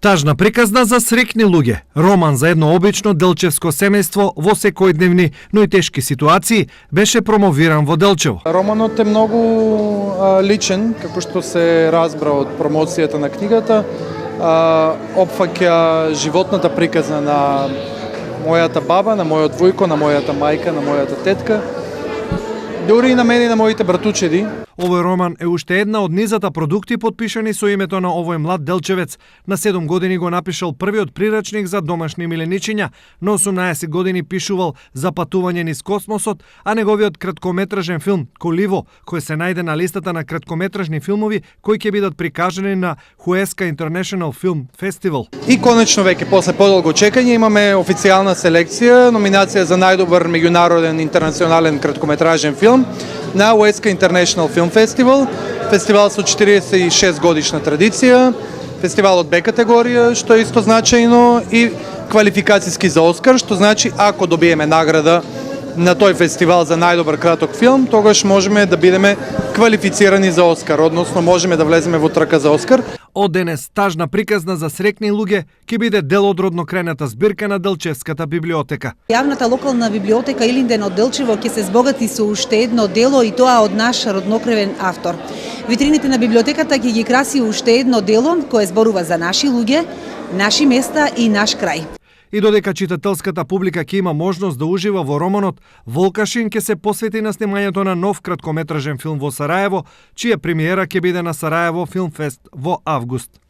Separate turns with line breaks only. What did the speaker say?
Тажна приказна за срекни луѓе, роман за едно обично делчевско семејство во секојдневни, но и тешки ситуации, беше промовиран во Делчево.
Романот е многу личен, како што се разбра од промоцијата на книгата. Опфаќа животната приказна на мојата баба, на мојот војко, на мојата мајка, на мојата тетка, дури и на мене и на моите братучеди.
Овој роман е уште една од низата продукти подпишани со името на овој млад делчевец. На 7 години го напишал првиот прирачник за домашни миленичиња, на 18 години пишувал за патување низ космосот, а неговиот краткометражен филм Коливо, кој се најде на листата на краткометражни филмови кои ќе бидат прикажани на Хуеска International Film Festival.
И конечно веќе после подолго чекање имаме официјална селекција, номинација за најдобар меѓународен интернационален краткометражен филм на Huesca International Film Festival, фестивал со 46 годишна традиција, фестивал од Б категорија, што е исто значајно, и квалификацијски за Оскар, што значи ако добиеме награда на тој фестивал за најдобар краток филм, тогаш можеме да бидеме квалифицирани за Оскар, односно можеме да влеземе во трка за Оскар.
Од денес тажна приказна за срекни луѓе ќе биде дел од роднокрената збирка на Делчевската библиотека.
Јавната локална библиотека Илинден од Делчево ќе се збогати со уште едно дело, и тоа од наш роднокревен автор. Витрините на библиотеката ќе ги краси уште едно дело кое зборува за наши луѓе, наши места и наш крај.
И додека читателската публика ќе има можност да ужива во романот, Волкашин ќе се посвети на снимањето на нов краткометражен филм во Сараево, чија премиера ќе биде на Сараево Филмфест во август.